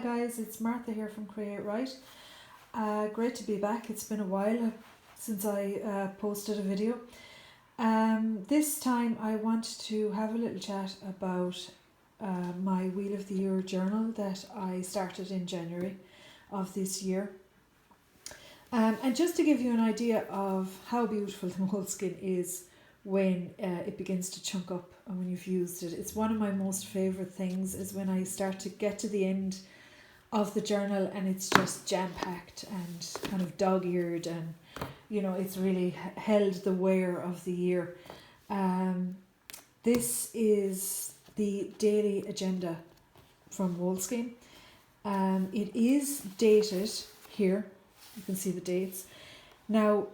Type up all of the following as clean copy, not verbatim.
guys, it's Martha here from Create Right. Great to be back. It's been a while since I posted a video. This time I want to have a little chat about my Wheel of the Year journal that I started in January of this year. And just to give you an idea of how beautiful the Moleskine is when it begins to chunk up and when you've used it. It's one of my most favourite things is when I start to get to the end of the journal and it's just jam-packed and kind of dog-eared, and you know, it's really held the wear of the year. This is the daily agenda from Moleskine. It is dated here. You can see the dates. Now,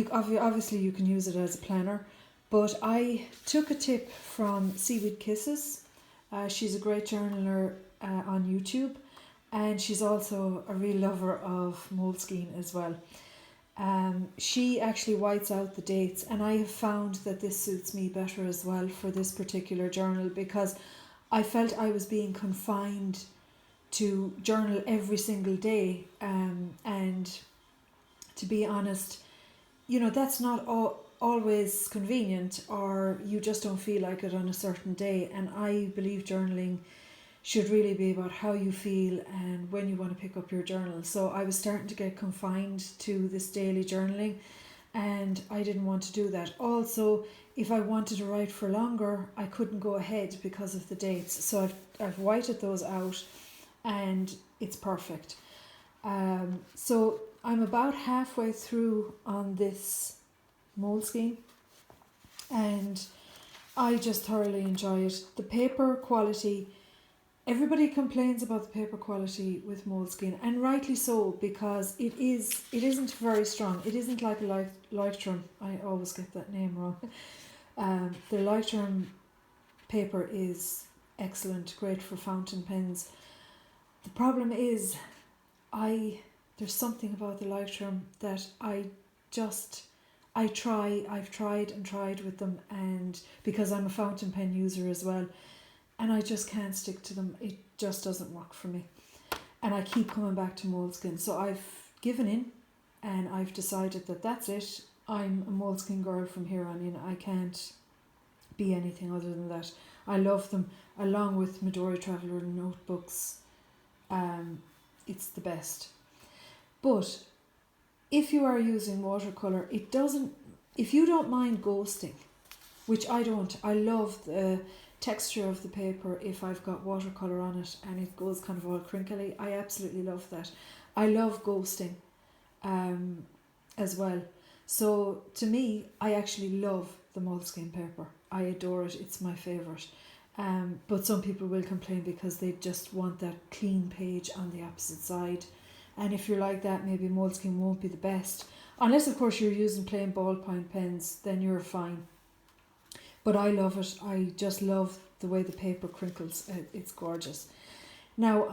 obviously you can use it as a planner, but I took a tip from Seaweed Kisses. She's a great journaler on YouTube, and she's also a real lover of Moleskine as well. She actually whites out the dates, and I have found that this suits me better as well for this particular journal, because I felt I was being confined to journal every single day, and to be honest, you know, that's not always convenient, or you just don't feel like it on a certain day. And I believe journaling should really be about how you feel and when you want to pick up your journal. So I was starting to get confined to this daily journaling, and I didn't want to do that. Also, if I wanted to write for longer, I couldn't go ahead because of the dates. So I've whited those out, and it's perfect. So I'm about halfway through on this Moleskine, and I just thoroughly enjoy it. The paper quality, everybody complains about the paper quality with Moleskine, and rightly so, because it isn't very strong. It isn't like a Lightroom. I always get that name wrong. The Lightroom paper is excellent, great for fountain pens. The problem is, there's something about the Lightroom that I've tried and tried with them, and because I'm a fountain pen user as well, and I just can't stick to them. It just doesn't work for me, and I keep coming back to Moleskine. So I've given in, and I've decided that that's it. I'm a Moleskine girl from here on in. I can't be anything other than that. I love them, along with Midori Traveller notebooks. It's the best. But if you are using watercolour, if you don't mind ghosting, which I don't, I love the texture of the paper if I've got watercolour on it and it goes kind of all crinkly. I absolutely love that. I love ghosting as well. So to me, I actually love the Moleskine paper. I adore it. It's my favourite. But some people will complain because they just want that clean page on the opposite side. And if you're like that, maybe Moleskine won't be the best. Unless, of course, you're using plain ballpoint pens, then you're fine. But I love it. I just love the way the paper crinkles. It's gorgeous. Now,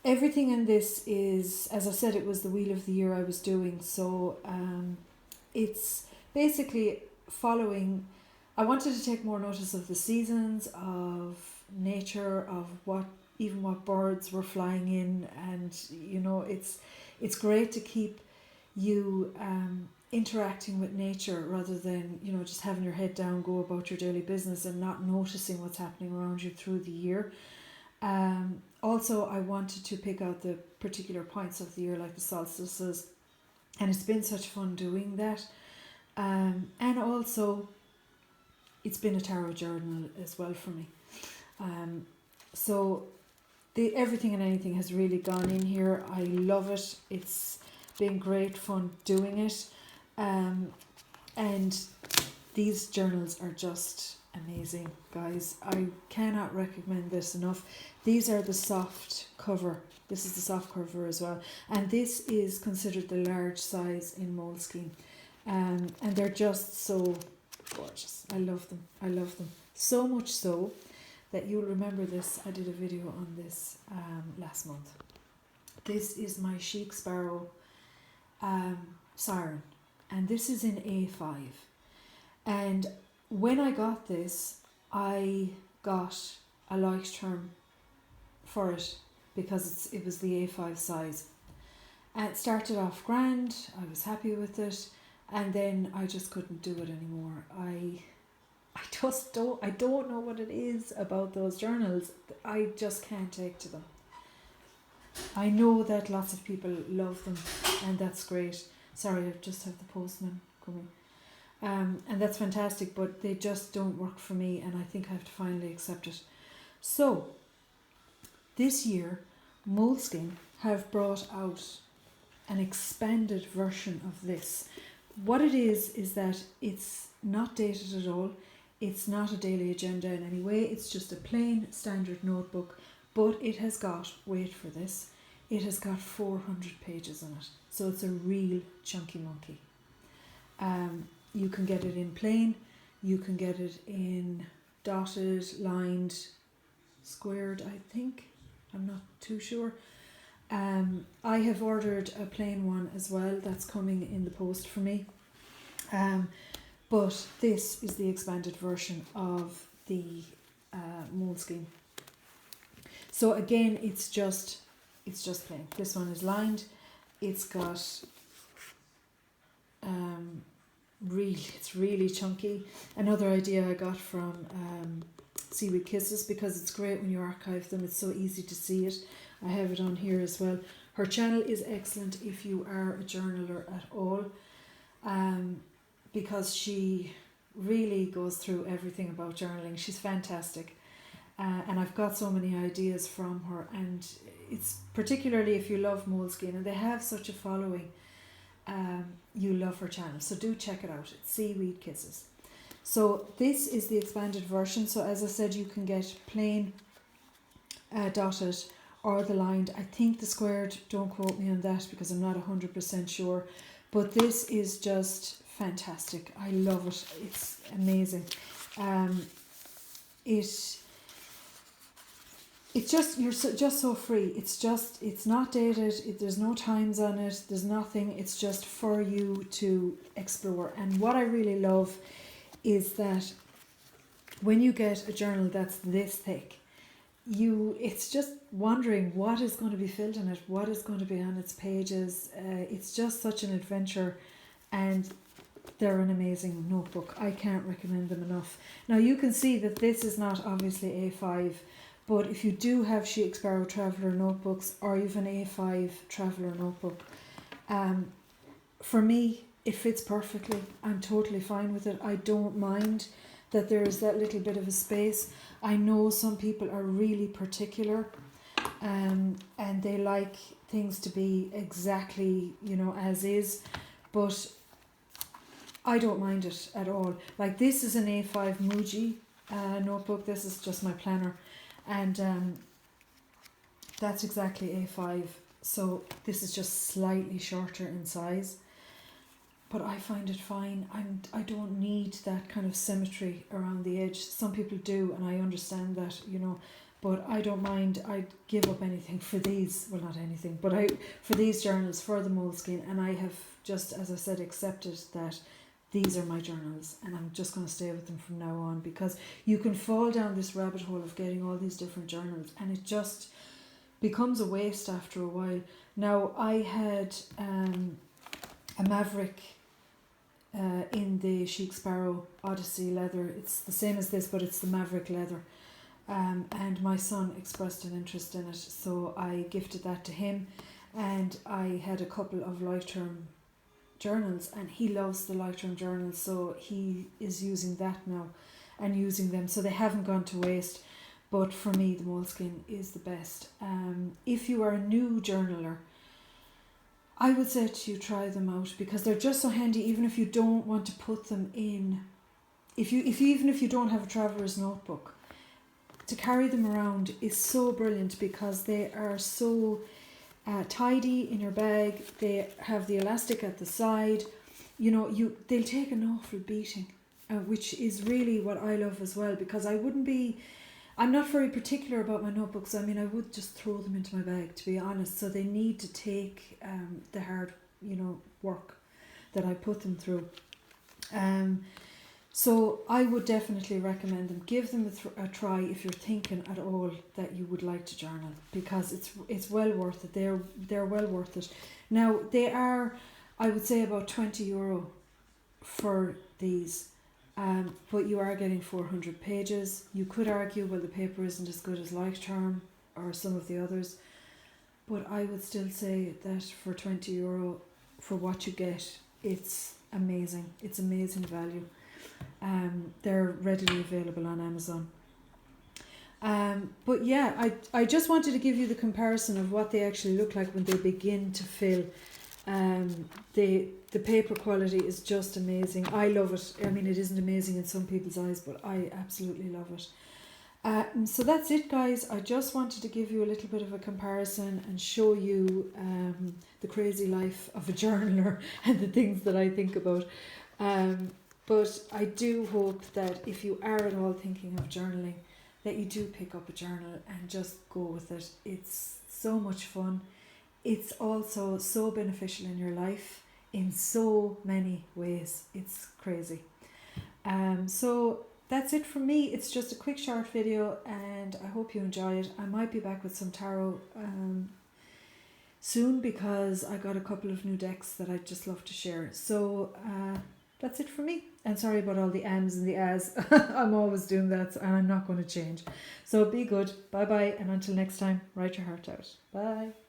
everything in this is, as I said, it was the Wheel of the Year I was doing. So it's basically following. I wanted to take more notice of the seasons, of nature, of what birds were flying in, and you know, it's great to keep you interacting with nature rather than, you know, just having your head down, go about your daily business and not noticing what's happening around you through the year. Also, I wanted to pick out the particular points of the year, like the solstices, and it's been such fun doing that. And also, it's been a tarot journal as well for me. So everything and anything has really gone in here. I love it. It's been great fun doing it. And these journals are just amazing, guys. I cannot recommend this enough. These are the soft cover. This is the soft cover as well. And this is considered the large size in Moleskine. And they're just so gorgeous. I love them. I love them. So much so that you'll remember this. I did a video on this last month. This is my Chic Sparrow Siren, and this is in A5. And when I got this, I got a Lightroom for it because it was the A5 size. And it started off grand, I was happy with it, and then I just couldn't do it anymore. I don't know what it is about those journals. I just can't take to them. I know that lots of people love them, and that's great. Sorry, I just have the postman coming. And that's fantastic, but they just don't work for me, and I think I have to finally accept it. So, this year, Moleskine have brought out an expanded version of this. What it is that it's not dated at all. It's not a daily agenda in any way. It's just a plain standard notebook, but it has got, wait for this, it has got 400 pages in it. So it's a real chunky monkey. You can get it in plain, you can get it in dotted, lined, squared, I think. I'm not too sure. I have ordered a plain one as well. That's coming in the post for me. But this is the expanded version of the Moleskine. So again, it's just plain. This one is lined. It's got it's really chunky. Another idea I got from Seaweed Kisses, because it's great when you archive them. It's so easy to see it. I have it on here as well. Her channel is excellent if you are a journaler at all, because she really goes through everything about journaling. She's fantastic. And I've got so many ideas from her, and it's particularly if you love Moleskine and they have such a following, you love her channel. So do check it out. It's Seaweed Kisses. So this is the expanded version. So as I said, you can get plain, dotted, or the lined. I think the squared, don't quote me on that because I'm not 100% sure. But this is just fantastic. I love it. It's amazing. It's just, you're just so free. It's not dated. There's no times on it. There's nothing. It's just for you to explore. And what I really love is that when you get a journal that's this thick, it's just wondering what is going to be filled in it, what is going to be on its pages. It's just such an adventure, and they're an amazing notebook. I can't recommend them enough. Now you can see that this is not obviously A5, but if you do have Chic Sparrow Traveller notebooks, or you've an A5 Traveller notebook, for me it fits perfectly. I'm totally fine with it. I don't mind that there is that little bit of a space. I know some people are really particular, and they like things to be exactly, as is, but I don't mind it at all. Like, this is an A5 Muji notebook. This is just my planner, and that's exactly A5. So this is just slightly shorter in size, but I find it fine. I don't need that kind of symmetry around the edge. Some people do, and I understand that, but I don't mind. I'd give up anything for these. Well, not anything, but for these journals, for the Moleskine, and I have just, as I said, accepted that these are my journals, and I'm just going to stay with them from now on, because you can fall down this rabbit hole of getting all these different journals, and it just becomes a waste after a while. Now, I had a Maverick in the Chic Sparrow Odyssey leather. It's the same as this, but it's the Maverick leather. And my son expressed an interest in it, so I gifted that to him. And I had a couple of Lightroom journals, and he loves the Lightroom journals, so he is using that now and using them, so they haven't gone to waste. But for me, the Moleskine is the best. If you are a new journaler, I would say to you, try them out, because they're just so handy. Even if you don't want to put them in, even if you don't have a traveller's notebook, to carry them around is so brilliant, because they are so tidy in your bag. They have the elastic at the side. They'll take an awful beating, which is really what I love as well, because I'm not very particular about my notebooks. I mean, I would just throw them into my bag, to be honest. So they need to take the hard, work that I put them through. So I would definitely recommend them. Give them a try if you're thinking at all that you would like to journal, because it's well worth it. They're well worth it. Now they are, I would say, about €20 for these, but you are getting 400 pages. You could argue, well, the paper isn't as good as Lifetime or some of the others, but I would still say that for €20 for what you get, it's amazing. It's amazing value. They're readily available on Amazon. But yeah, I just wanted to give you the comparison of what they actually look like when they begin to fill. The paper quality is just amazing. I love it. I mean, it isn't amazing in some people's eyes, but I absolutely love it. So that's it, guys. I just wanted to give you a little bit of a comparison and show you the crazy life of a journaler and the things that I think about. But I do hope that if you are at all thinking of journaling, that you do pick up a journal and just go with it. It's so much fun. It's also so beneficial in your life in so many ways. It's crazy. So that's it from me. It's just a quick short video, and I hope you enjoy it. I might be back with some tarot soon, because I got a couple of new decks that I'd just love to share. So that's it for me. And sorry about all the ams and the as. I'm always doing that, and I'm not going to change. So be good. Bye bye. And until next time, write your heart out. Bye.